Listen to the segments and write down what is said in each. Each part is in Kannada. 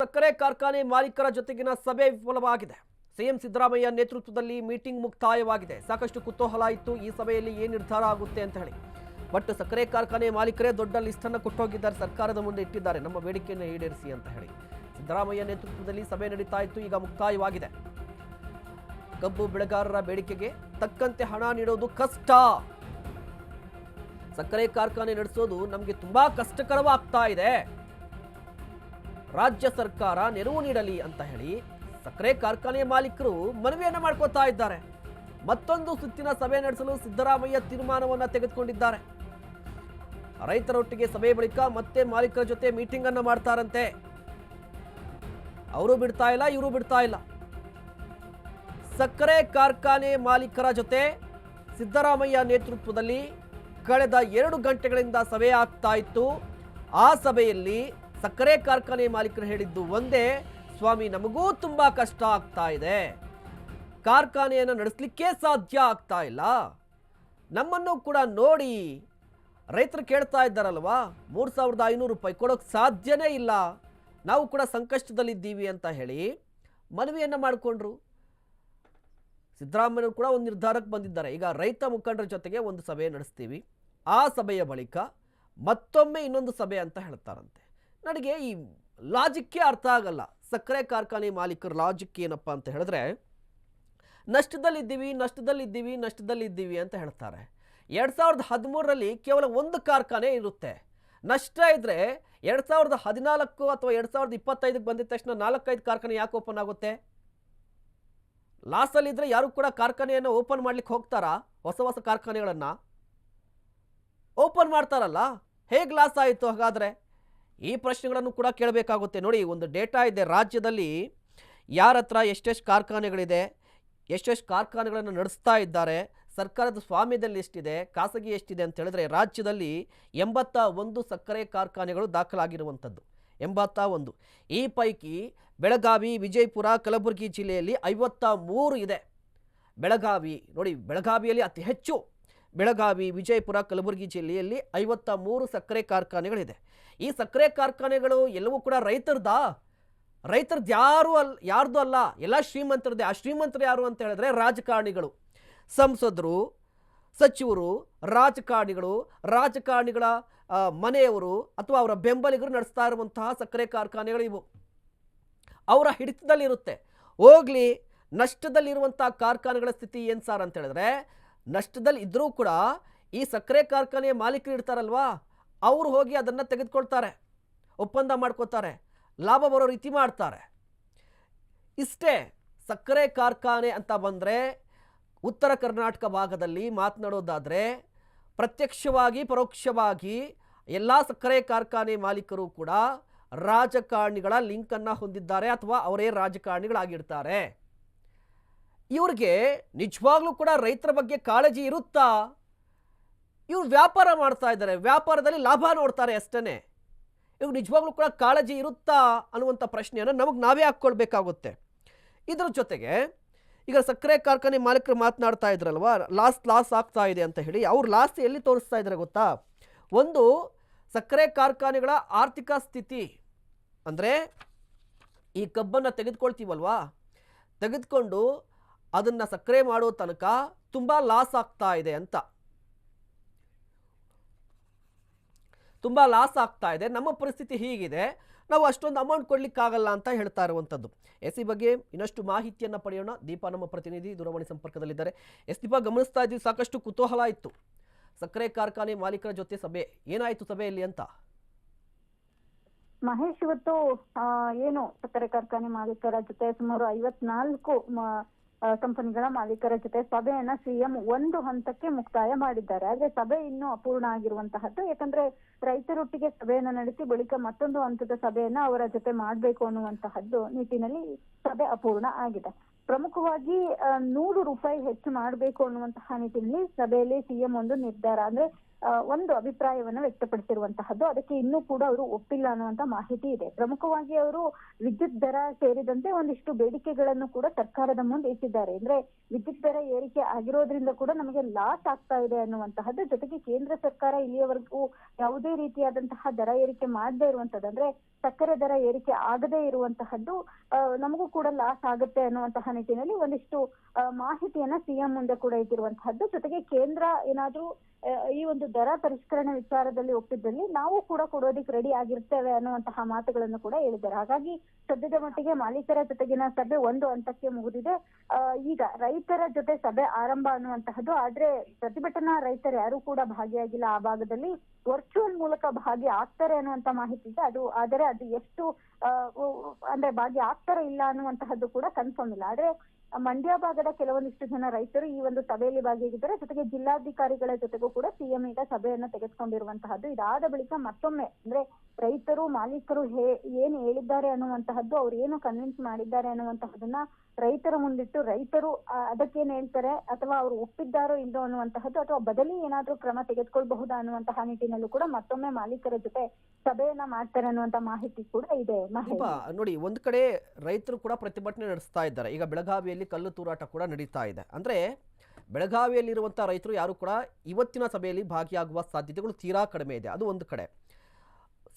ಸಕ್ಕರೆ ಕಾರ್ಖಾನೆ ಮಾಲೀಕರ ಜೊತೆಗಿನ ಸಭೆ ವಿಫಲವಾಗಿದೆ. ಸಿಎಂ ಸಿದ್ದರಾಮಯ್ಯ ನೇತೃತ್ವದಲ್ಲಿ ಮೀಟಿಂಗ್ ಮುಕ್ತಾಯವಾಗಿದೆ. ಸಾಕಷ್ಟು ಕುತೂಹಲ ಇತ್ತು ಈ ಸಭೆಯಲ್ಲಿ ಏನು ನಿರ್ಧಾರ ಆಗುತ್ತೆ ಅಂತ ಹೇಳಿ. ಬಟ್ ಸಕ್ಕರೆ ಕಾರ್ಖಾನೆ ಮಾಲೀಕರೇ ದೊಡ್ಡ ಲಿಸ್ಟ್ ಅನ್ನು ಕೊಟ್ಟೋಗಿದ್ದಾರೆ, ಸರ್ಕಾರದ ಮುಂದೆ ಇಟ್ಟಿದ್ದಾರೆ, ನಮ್ಮ ಬೇಡಿಕೆಯನ್ನು ಈಡೇರಿಸಿ ಅಂತ ಹೇಳಿ. ಸಿದ್ದರಾಮಯ್ಯ ನೇತೃತ್ವದಲ್ಲಿ ಸಭೆ ನಡೀತಾ ಇತ್ತು, ಈಗ ಮುಕ್ತಾಯವಾಗಿದೆ. ಕಬ್ಬು ಬೆಳೆಗಾರರ ಬೇಡಿಕೆಗೆ ತಕ್ಕಂತೆ ಹಣ ನೀಡೋದು ಕಷ್ಟ. ಸಕ್ಕರೆ ಕಾರ್ಖಾನೆ ನಡೆಸೋದು ನಮಗೆ ತುಂಬಾ ಕಷ್ಟಕರವಾಗ್ತಾ ಇದೆ. ರಾಜ್ಯ ಸರ್ಕಾರ ನೆರವು ನೀಡಲಿ ಅಂತ ಹೇಳಿ ಸಕ್ಕರೆ ಕಾರ್ಖಾನೆ ಮಾಲೀಕರು ಮನವಿಯನ್ನ ಮಾಡ್ಕೋತಾ ಇದ್ದಾರೆ. ಮತ್ತೊಂದು ಸುತ್ತಿನ ಸಭೆ ನಡೆಸಲು ಸಿದ್ದರಾಮಯ್ಯ ತೀರ್ಮಾನವನ್ನ ತೆಗೆದುಕೊಂಡಿದ್ದಾರೆ. ರೈತರೊಟ್ಟಿಗೆ ಸಭೆ ಬಳಿಕ ಮತ್ತೆ ಮಾಲೀಕರ ಜೊತೆ ಮೀಟಿಂಗ್ ಅನ್ನ ಮಾಡ್ತಾರಂತೆ. ಅವರು ಬಿಡ್ತಾ ಇಲ್ಲ, ಇವರು ಬಿಡ್ತಾ ಇಲ್ಲ. ಸಕ್ಕರೆ ಕಾರ್ಖಾನೆ ಮಾಲೀಕರ ಜೊತೆ ಸಿದ್ದರಾಮಯ್ಯ ನೇತೃತ್ವದಲ್ಲಿ ಕಳೆದ 2 ಗಂಟೆಗಳಿಂದ ಸಭೆ ಆಗ್ತಾ ಇತ್ತು. ಆ ಸಭೆಯಲ್ಲಿ ಸಕ್ಕರೆ ಕಾರ್ಖಾನೆ ಮಾಲೀಕರು ಹೇಳಿದ್ದು ಒಂದೇ, ಸ್ವಾಮಿ ನಮಗೂ ತುಂಬಾ ಕಷ್ಟ ಆಗ್ತಾ ಇದೆ, ಕಾರ್ಖಾನೆಯನ್ನು ನಡೆಸಲಿಕ್ಕೆ ಸಾಧ್ಯ ಆಗ್ತಾ ಇಲ್ಲ, ನಮ್ಮನ್ನು ಕೂಡ ನೋಡಿ. ರೈತರು ಕೇಳ್ತಾ ಇದ್ದಾರಲ್ವಾ, 3500 ರೂಪಾಯಿ ಕೊಡೋಕೆ ಸಾಧ್ಯನೇ ಇಲ್ಲ, ನಾವು ಕೂಡ ಸಂಕಷ್ಟದಲ್ಲಿದ್ದೀವಿ ಅಂತ ಹೇಳಿ ಮನವಿಯನ್ನು ಮಾಡಿಕೊಂಡ್ರು. ಸಿದ್ದರಾಮಯ್ಯರು ಕೂಡ ಒಂದು ನಿರ್ಧಾರಕ್ಕೆ ಬಂದಿದ್ದಾರೆ. ಈಗ ರೈತ ಮುಖಂಡರ ಜೊತೆಗೆ ಒಂದು ಸಭೆ ನಡೆಸ್ತೀವಿ, ಆ ಸಭೆಯ ಬಳಿಕ ಮತ್ತೊಮ್ಮೆ ಇನ್ನೊಂದು ಸಭೆ ಅಂತ ಹೇಳ್ತಾರಂತೆ. ನನಗೆ ಈ ಲಾಜಿಕ್ಕೇ ಅರ್ಥ ಆಗಲ್ಲ. ಸಕ್ಕರೆ ಕಾರ್ಖಾನೆ ಮಾಲೀಕರ ಲಾಜಿಕ್ ಏನಪ್ಪ ಅಂತ ಹೇಳಿದ್ರೆ, ನಷ್ಟದಲ್ಲಿದ್ದೀವಿ ಅಂತ ಹೇಳ್ತಾರೆ. 2013ರಲ್ಲಿ ಕೇವಲ ಒಂದು ಕಾರ್ಖಾನೆ ಇರುತ್ತೆ. ನಷ್ಟ ಇದ್ರೆ 2014 ಅಥವಾ 2025ಕ್ಕೆ ಬಂದಿದ ತಕ್ಷಣ 4-5 ಕಾರ್ಖಾನೆ ಯಾಕೆ ಓಪನ್ ಆಗುತ್ತೆ? ಲಾಸಲ್ಲಿದ್ದರೆ ಯಾರು ಕೂಡ ಕಾರ್ಖಾನೆಯನ್ನು ಓಪನ್ ಮಾಡ್ಲಿಕ್ಕೆ ಹೋಗ್ತಾರಾ? ಹೊಸ ಕಾರ್ಖಾನೆಗಳನ್ನು ಓಪನ್ ಮಾಡ್ತಾರಲ್ಲ, ಹೇಗೆ ಲಾಸ್ ಆಯಿತು ಹಾಗಾದರೆ? ಈ ಪ್ರಶ್ನೆಗಳನ್ನು ಕೂಡ ಕೇಳಬೇಕಾಗುತ್ತೆ. ನೋಡಿ, ಒಂದು ಡೇಟಾ ಇದೆ ರಾಜ್ಯದಲ್ಲಿ, ಯಾರ ಹತ್ರ ಎಷ್ಟೆಷ್ಟು ಕಾರ್ಖಾನೆಗಳಿದೆ, ಎಷ್ಟೆಷ್ಟು ಕಾರ್ಖಾನೆಗಳನ್ನು ನಡೆಸ್ತಾ ಇದ್ದಾರೆ, ಸರ್ಕಾರದ ಸ್ವಾಮ್ಯದಲ್ಲಿ ಎಷ್ಟಿದೆ, ಖಾಸಗಿ ಎಷ್ಟಿದೆ ಅಂತ ಹೇಳಿದ್ರೆ ರಾಜ್ಯದಲ್ಲಿ 81 ಸಕ್ಕರೆ ಕಾರ್ಖಾನೆಗಳು ದಾಖಲಾಗಿರುವಂಥದ್ದು. 81. ಈ ಪೈಕಿ ಬೆಳಗಾವಿ, ವಿಜಯಪುರ, ಕಲಬುರಗಿ ಜಿಲ್ಲೆಯಲ್ಲಿ 53 ಇದೆ. ಬೆಳಗಾವಿ ನೋಡಿ, ಬೆಳಗಾವಿಯಲ್ಲಿ ಅತಿ ಹೆಚ್ಚು. ಬೆಳಗಾವಿ, ವಿಜಯಪುರ, ಕಲಬುರಗಿ ಜಿಲ್ಲೆಯಲ್ಲಿ 53 ಸಕ್ಕರೆ ಕಾರ್ಖಾನೆಗಳಿದೆ. ಈ ಸಕ್ಕರೆ ಕಾರ್ಖಾನೆಗಳು ಎಲ್ಲವೂ ಕೂಡ ರೈತರದ್ದು ಯಾರ್ದು ಅಲ್ಲ, ಎಲ್ಲ ಶ್ರೀಮಂತರದೇ. ಆ ಶ್ರೀಮಂತರು ಯಾರು ಅಂತ ಹೇಳಿದ್ರೆ ರಾಜಕಾರಣಿಗಳು, ಸಂಸದರು, ಸಚಿವರು, ರಾಜಕಾರಣಿಗಳ ಮನೆಯವರು ಅಥವಾ ಅವರ ಬೆಂಬಲಿಗರು ನಡೆಸ್ತಾ ಇರುವಂತಹ ಸಕ್ಕರೆ ಕಾರ್ಖಾನೆಗಳು ಇವು. ಅವರ ಹಿಡಿತದಲ್ಲಿರುತ್ತೆ. ಹೋಗ್ಲಿ, ನಷ್ಟದಲ್ಲಿರುವಂಥ ಕಾರ್ಖಾನೆಗಳ ಸ್ಥಿತಿ ಏನು ಸಾರ್ ಅಂತ ಹೇಳಿದ್ರೆ, ನಷ್ಟದಲ್ಲಿ ಇದ್ದರೂ ಕೂಡ ಈ ಸಕ್ಕರೆ ಕಾರ್ಖಾನೆಯ ಮಾಲೀಕರು ಇರ್ತಾರಲ್ವಾ, ಅವರು ಹೋಗಿ ಅದನ್ನು ತೆಗೆದುಕೊಳ್ತಾರೆ, ಒಪ್ಪಂದ ಮಾಡ್ಕೋತಾರೆ, ಲಾಭ ಬರೋ ರೀತಿ ಮಾಡ್ತಾರೆ. ಇಷ್ಟೇ. ಸಕ್ಕರೆ ಕಾರ್ಖಾನೆ ಅಂತ ಬಂದರೆ ಉತ್ತರ ಕರ್ನಾಟಕ ಭಾಗದಲ್ಲಿ ಮಾತನಾಡೋದಾದರೆ ಪ್ರತ್ಯಕ್ಷವಾಗಿ ಪರೋಕ್ಷವಾಗಿ ಎಲ್ಲ ಸಕ್ಕರೆ ಕಾರ್ಖಾನೆ ಮಾಲೀಕರು ಕೂಡ ರಾಜಕಾರಣಿಗಳ ಲಿಂಕನ್ನು ಹೊಂದಿದ್ದಾರೆ ಅಥವಾ ಅವರೇ ರಾಜಕಾರಣಿಗಳಾಗಿರ್ತಾರೆ. ಇವ್ರಿಗೆ ನಿಜವಾಗ್ಲೂ ಕೂಡ ರೈತರ ಬಗ್ಗೆ ಕಾಳಜಿ ಇರುತ್ತಾ? ಇವ್ರು ವ್ಯಾಪಾರ ಮಾಡ್ತಾ ಇದ್ದಾರೆ, ವ್ಯಾಪಾರದಲ್ಲಿ ಲಾಭ ನೋಡ್ತಾರೆ ಅಷ್ಟೇ. ಇವ್ರು ನಿಜವಾಗ್ಲೂ ಕೂಡ ಕಾಳಜಿ ಇರುತ್ತಾ ಅನ್ನುವಂಥ ಪ್ರಶ್ನೆಯನ್ನು ನಮಗೆ ನಾವೇ ಹಾಕ್ಕೊಳ್ಬೇಕಾಗುತ್ತೆ. ಇದರ ಜೊತೆಗೆ ಈಗ ಸಕ್ಕರೆ ಕಾರ್ಖಾನೆ ಮಾಲೀಕರು ಮಾತನಾಡ್ತಾ ಇದ್ರಲ್ವಾ, ಲಾಸ್ ಆಗ್ತಾ ಇದೆ ಅಂತ ಹೇಳಿ. ಅವ್ರು ಲಾಸ್ ಎಲ್ಲಿ ತೋರಿಸ್ತಾ ಇದ್ದಾರೆ ಗೊತ್ತಾ? ಒಂದು, ಸಕ್ಕರೆ ಕಾರ್ಖಾನೆಗಳ ಆರ್ಥಿಕ ಸ್ಥಿತಿ ಅಂದರೆ ಈ ಕಬ್ಬನ್ನು ತೆಗೆದುಕೊಳ್ತೀವಲ್ವಾ, ತೆಗೆದುಕೊಂಡು ಅದನ್ನು ಸಕ್ಕರೆ ಮಾಡೋ ತನಕ ತುಂಬ ಲಾಸ್ ಆಗ್ತಾ ಇದೆ ಅಂತ, ತುಂಬ ಲಾಸ್ ಆಗ್ತಾ ಇದೆ, ನಮ್ಮ ಪರಿಸ್ಥಿತಿ ಹೀಗಿದೆ, ನಾವು ಅಷ್ಟೊಂದು ಅಮೌಂಟ್ ಕೊಡಲಿಕ್ಕಾಗಲ್ಲ ಅಂತ ಹೇಳ್ತಾ ಇರುವಂಥದ್ದು. ಈ ಬಗ್ಗೆ ಇನ್ನಷ್ಟು ಮಾಹಿತಿಯನ್ನು ಪಡೆಯೋಣ. ದೀಪಾ ನಮ್ಮ ಪ್ರತಿನಿಧಿ ದೂರವಾಣಿ ಸಂಪರ್ಕದಲ್ಲಿದ್ದಾರೆ. ದೀಪಾ, ಗಮನಿಸ್ತಾ ಇದ್ದೀವಿ, ಸಾಕಷ್ಟು ಕುತೂಹಲ ಇತ್ತು. ಸಕ್ಕರೆ ಕಾರ್ಖಾನೆ ಮಾಲೀಕರ ಜೊತೆ ಸಭೆ, ಏನಾಯಿತು ಸಭೆಯಲ್ಲಿ ಅಂತ? ಮಹೇಶ್, ಇವತ್ತು ಏನು ಸಕ್ಕರೆ ಕಾರ್ಖಾನೆ ಮಾಲೀಕರ ಜೊತೆ ಸುಮಾರು 54 ಕಂಪನಿಗಳ ಮಾಲೀಕರ ಜೊತೆ ಸಭೆಯನ್ನ ಸಿಎಂ ಒಂದು ಹಂತಕ್ಕೆ ಮುಕ್ತಾಯ ಮಾಡಿದ್ದಾರೆ. ಆದ್ರೆ ಸಭೆ ಇನ್ನೂ ಅಪೂರ್ಣ ಆಗಿರುವಂತಹದ್ದು. ಯಾಕಂದ್ರೆ ರೈತರೊಟ್ಟಿಗೆ ಸಭೆಯನ್ನ ನಡೆಸಿ ಬಳಿಕ ಮತ್ತೊಂದು ಹಂತದ ಸಭೆಯನ್ನ ಅವರ ಜೊತೆ ಮಾಡ್ಬೇಕು ಅನ್ನುವಂತಹದ್ದು ನಿಟ್ಟಿನಲ್ಲಿ ಸಭೆ ಅಪೂರ್ಣ ಆಗಿದೆ. ಪ್ರಮುಖವಾಗಿ 100 ರೂಪಾಯಿ ಹೆಚ್ಚು ಮಾಡಬೇಕು ಅನ್ನುವಂತಹ ನಿಟ್ಟಿನಲ್ಲಿ ಸಭೆಯಲ್ಲಿ ಸಿಎಂ ಒಂದು ನಿರ್ಧಾರ, ಅಂದ್ರೆ ಒಂದು ಅಭಿಪ್ರಾಯವನ್ನು ವ್ಯಕ್ತಪಡಿಸಿರುವಂತಹದ್ದು. ಅದಕ್ಕೆ ಇನ್ನೂ ಕೂಡ ಅವರು ಒಪ್ಪಿಲ್ಲ ಅನ್ನುವಂತ ಮಾಹಿತಿ ಇದೆ. ಪ್ರಮುಖವಾಗಿ ಅವರು ವಿದ್ಯುತ್ ದರ ಸೇರಿದಂತೆ ಒಂದಿಷ್ಟು ಬೇಡಿಕೆಗಳನ್ನು ಕೂಡ ಸರ್ಕಾರದ ಮುಂದೆ ಇಟ್ಟಿದ್ದಾರೆ. ಅಂದ್ರೆ ವಿದ್ಯುತ್ ದರ ಏರಿಕೆ ಆಗಿರೋದ್ರಿಂದ ಕೂಡ ನಮಗೆ ಲಾಸ್ ಆಗ್ತಾ ಇದೆ ಅನ್ನುವಂತಹದ್ದು. ಜೊತೆಗೆ ಕೇಂದ್ರ ಸರ್ಕಾರ ಇಲ್ಲಿಯವರೆಗೂ ಯಾವುದೇ ರೀತಿಯಾದಂತಹ ದರ ಏರಿಕೆ ಮಾಡದೇ ಇರುವಂತದ್ದು, ಅಂದ್ರೆ ಸಕ್ಕರೆ ದರ ಏರಿಕೆ ಆಗದೇ ಇರುವಂತಹದ್ದು ನಮಗೂ ಕೂಡ ಲಾಸ್ ಆಗುತ್ತೆ ಅನ್ನುವಂತಹ ನಿಟ್ಟಿನಲ್ಲಿ ಒಂದಿಷ್ಟು ಮಾಹಿತಿಯನ್ನ ಸಿಎಂ ಮುಂದೆ ಕೂಡ ಇಟ್ಟಿರುವಂತಹದ್ದು. ಜೊತೆಗೆ ಕೇಂದ್ರ ಏನಾದ್ರೂ ಈ ಒಂದು ದರ ಪರಿಷ್ಕರಣೆ ವಿಚಾರದಲ್ಲಿ ಒಪ್ಪಿದ್ದಲ್ಲಿ ನಾವು ಕೂಡ ಕೊಡೋದಿಕ್ ರೆಡಿ ಆಗಿರ್ತೇವೆ ಅನ್ನುವಂತಹ ಮಾತುಗಳನ್ನು ಕೂಡ ಹೇಳಿದ್ದಾರೆ. ಹಾಗಾಗಿ ಸದ್ಯದ ಮಟ್ಟಿಗೆ ಮಾಲೀಕರ ಜೊತೆಗಿನ ಸಭೆ ಒಂದು ಹಂತಕ್ಕೆ ಮುಗಿದಿದೆ. ಈಗ ರೈತರ ಜೊತೆ ಸಭೆ ಆರಂಭ ಅನ್ನುವಂತಹದ್ದು. ಆದ್ರೆ ಪ್ರತಿಭಟನಾ ರೈತರು ಯಾರು ಕೂಡ ಭಾಗಿಯಾಗಿಲ್ಲ ಆ ಭಾಗದಲ್ಲಿ. ವರ್ಚುವಲ್ ಮೂಲಕ ಭಾಗಿ ಆಗ್ತಾರೆ ಅನ್ನುವಂತ ಮಾಹಿತಿ ಇದೆ. ಆದರೆ ಅದು ಎಷ್ಟು ಅಂದ್ರೆ ಭಾಗಿ ಆಗ್ತಾರೆ ಇಲ್ಲ ಅನ್ನುವಂತಹದ್ದು ಕೂಡ ಕನ್ಫರ್ಮ್ ಇಲ್ಲ. ಆದ್ರೆ ಮಂಡ್ಯ ಭಾಗದ ಕೆಲವೊಂದಿಷ್ಟು ಜನ ರೈತರು ಈ ಒಂದು ಸಭೆಯಲ್ಲಿ ಭಾಗಿಯಾಗಿದ್ದಾರೆ. ಜೊತೆಗೆ ಜಿಲ್ಲಾಧಿಕಾರಿಗಳ ಜೊತೆಗೂ ಕೂಡ ಸಿಎಂ ಈಗ ಸಭೆಯನ್ನ ತೆಗೆದುಕೊಂಡಿರುವಂತಹದ್ದು. ಇದಾದ ಬಳಿಕ ಮತ್ತೊಮ್ಮೆ ಅಂದ್ರೆ ರೈತರು ಮಾಲೀಕರು ಏನ್ ಹೇಳಿದ್ದಾರೆ ಅನ್ನುವಂತಹದ್ದು, ಅವ್ರು ಏನು ಕನ್ವಿನ್ಸ್ ಮಾಡಿದ್ದಾರೆ ಅನ್ನುವಂತಹದನ್ನ ರೈತರ ಮುಂದಿಟ್ಟು ರೈತರು ಅದಕ್ಕೇನ್ ಹೇಳ್ತಾರೆ ಅಥವಾ ಅವ್ರು ಒಪ್ಪಿದ್ದಾರೋ ಇಲ್ಲೋ ಅನ್ನುವಂತಹದ್ದು, ಅಥವಾ ಬದಲಿ ಏನಾದ್ರೂ ಕ್ರಮ ತೆಗೆದುಕೊಳ್ಬಹುದಾ ಅನ್ನುವಂತಹ ನಿಟ್ಟಿನಲ್ಲೂ ಕೂಡ ಮತ್ತೊಮ್ಮೆ ಮಾಲೀಕರ ಜೊತೆ ಸಭೆಯನ್ನ ಮಾಡ್ತಾರೆ ಅನ್ನುವಂತ ಮಾಹಿತಿ ಕೂಡ ಇದೆ. ನೋಡಿ, ಒಂದ್ ಕಡೆ ರೈತರು ಕೂಡ ಪ್ರತಿಭಟನೆ ನಡೆಸ್ತಾ ಇದ್ದಾರೆ. ಈಗ ಬೆಳಗಾವಿಯಲ್ಲಿ ಕಲ್ಲು ತೂರಾಟ ಕೂಡ ನಡೀತಾ ಇದೆ. ಅಂದ್ರೆ ಬೆಳಗಾವಿಯಲ್ಲಿರುವಂತಹ ರೈತರು ಯಾರು ಕೂಡ ಇವತ್ತಿನ ಸಭೆಯಲ್ಲಿ ಭಾಗಿಯಾಗುವ ಸಾಧ್ಯತೆಗಳು ತೀರಾ ಕಡಿಮೆ ಇದೆ. ಅದು ಒಂದು ಕಡೆ.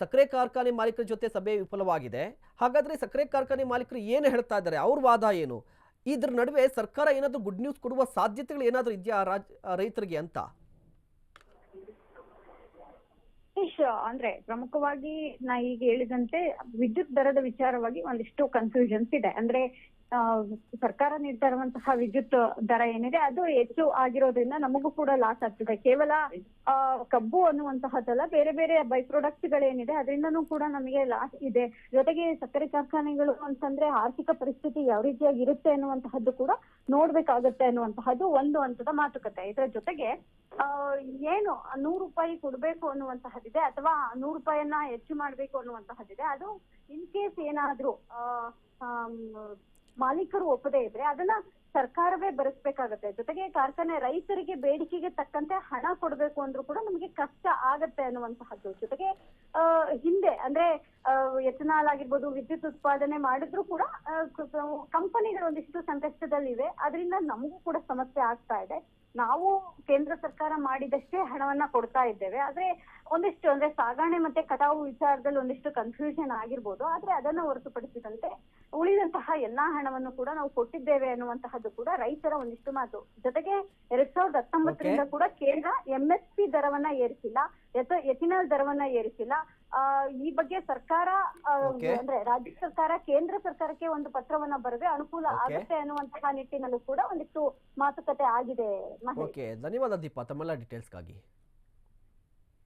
ಸಕ್ಕರೆ ಕಾರ್ಖಾನೆ ಮಾಲೀಕರ ಜೊತೆ ಸಭೆ ವಿಫಲವಾಗಿದೆ. ಹಾಗಾದ್ರೆ ಸಕ್ಕರೆ ಕಾರ್ಖಾನೆ ಮಾಲೀಕರು ಏನು ಹೇಳ್ತಾ ಇದ್ದಾರೆ, ಅವ್ರ ವಾದ ಏನು? ಇದ್ರ ನಡುವೆ ಸರ್ಕಾರ ಏನಾದರೂ ಗುಡ್ ನ್ಯೂಸ್ ಕೊಡುವ ಸಾಧ್ಯತೆಗಳು ಏನಾದರೂ ಇದೆಯಾ ರೈತರಿಗೆ ಅಂತ? ಅಂದ್ರೆ ಪ್ರಮುಖವಾಗಿ ನಾ ಈಗ ಹೇಳಿದಂತೆ ವಿದ್ಯುತ್ ದರದ ವಿಚಾರವಾಗಿ ಒಂದಿಷ್ಟು ಕನ್ಫ್ಯೂಷನ್ಸ್ ಇದೆ. ಅಂದ್ರೆ ಸರ್ಕಾರ ನೀಡ್ತಾ ಇರುವಂತಹ ವಿದ್ಯುತ್ ದರ ಏನಿದೆ ಅದು ಹೆಚ್ಚು ಆಗಿರೋದ್ರಿಂದ ನಮಗೂ ಕೂಡ ಲಾಸ್ ಆಗ್ತಿದೆ. ಕೇವಲ ಕಬ್ಬು ಅನ್ನುವಂತಹದ್ದಲ್ಲ, ಬೇರೆ ಬೇರೆ ಬೈ ಪ್ರಾಡಕ್ಟ್ಸ್ ಗಳೇನಿದೆ ಅದರಿಂದನೂ ಕೂಡ ನಮಗೆ ಲಾಸ್ ಇದೆ. ಜೊತೆಗೆ ಸಕ್ಕರೆ ಕಾರ್ಖಾನೆಗಳು ಅಂತಂದ್ರೆ ಆರ್ಥಿಕ ಪರಿಸ್ಥಿತಿ ಯಾವ ರೀತಿಯಾಗಿ ಇರುತ್ತೆ ಅನ್ನುವಂತಹದ್ದು ಕೂಡ ನೋಡ್ಬೇಕಾಗತ್ತೆ ಅನ್ನುವಂತಹದ್ದು ಒಂದು ಹಂತದ ಮಾತುಕತೆ. ಇದರ ಜೊತೆಗೆ ಏನು 100 ರೂಪಾಯಿ ಕೊಡ್ಬೇಕು ಅನ್ನುವಂತಹದ್ದಿದೆ ಅಥವಾ 100 ರೂಪಾಯಿಯನ್ನ ಹೆಚ್ಚು ಮಾಡ್ಬೇಕು ಅನ್ನುವಂತಹದ್ದಿದೆ. ಅದು ಇನ್ ಕೇಸ್ ಏನಾದ್ರೂ ಮಾಲೀಕರು ಒಪ್ಪದೇ ಇದ್ರೆ ಅದನ್ನ ಸರ್ಕಾರವೇ ಭರಿಸ್ಬೇಕಾಗತ್ತೆ. ಜೊತೆಗೆ ಕಾರ್ಖಾನೆ ರೈತರಿಗೆ ಬೇಡಿಕೆಗೆ ತಕ್ಕಂತೆ ಹಣ ಕೊಡ್ಬೇಕು ಅಂದ್ರೂ ಕೂಡ ನಮಗೆ ಕಷ್ಟ ಆಗತ್ತೆ ಅನ್ನುವಂತಹದ್ದು. ಜೊತೆಗೆ ಹಿಂದೆ ಅಂದ್ರೆ ಎಥನಾಲ್ ಆಗಿರ್ಬೋದು, ವಿದ್ಯುತ್ ಉತ್ಪಾದನೆ ಮಾಡಿದ್ರು ಕೂಡ ಕಂಪನಿಗಳು ಒಂದಿಷ್ಟು ಸಂಕಷ್ಟದಲ್ಲಿವೆ. ಅದರಿಂದ ನಮಗೂ ಕೂಡ ಸಮಸ್ಯೆ ಆಗ್ತಾ ಇದೆ. ನಾವು ಕೇಂದ್ರ ಸರ್ಕಾರ ಮಾಡಿದಷ್ಟೇ ಹಣವನ್ನ ಕೊಡ್ತಾ ಇದ್ದೇವೆ. ಆದ್ರೆ ಒಂದಿಷ್ಟು ಅಂದ್ರೆ ಸಾಗಣೆ ಮತ್ತೆ ಕಟಾವು ವಿಚಾರದಲ್ಲಿ ಒಂದಿಷ್ಟು ಕನ್ಫ್ಯೂಷನ್ ಆಗಿರ್ಬೋದು. ಆದ್ರೆ ಅದನ್ನ ಹೊರತುಪಡಿಸಿದಂತೆ ಉಳಿದಂತಹ ಎಲ್ಲಾ ಹಣವನ್ನು ಕೂಡ ನಾವು ಕೊಟ್ಟಿದ್ದೇವೆ ಅನ್ನುವಂತಹದ್ದು ಕೂಡ ರೈತರ ಒಂದಿಷ್ಟು ಮಾತು. ಜೊತೆಗೆ 2019ರಿಂದ ಕೂಡ ಕೇಂದ್ರ MSP ದರವನ್ನ ಏರಿಸಿಲ್ಲ, ಎಥಿನಾಲ್ ದರವನ್ನ ಏರಿಸಿಲ್ಲ. ಈ ಬಗ್ಗೆ ಸರ್ಕಾರ ಅಂದ್ರೆ ರಾಜ್ಯ ಸರ್ಕಾರ ಕೇಂದ್ರ ಸರ್ಕಾರಕ್ಕೆ ಒಂದು ಪತ್ರವನ್ನ ಬರೆದ್ರೆ ಅನುಕೂಲ ಆಗುತ್ತೆ ಅನ್ನುವಂತಹ ನಿಟ್ಟಿನಲ್ಲೂ ಕೂಡ ಒಂದಿಷ್ಟು ಮಾತುಕತೆ ಆಗಿದೆ. ಧನ್ಯವಾದ ದೀಪಾ ತಮ್ಮೆಲ್ಲ ಡೀಟೇಲ್ಸ್ಗಾಗಿ.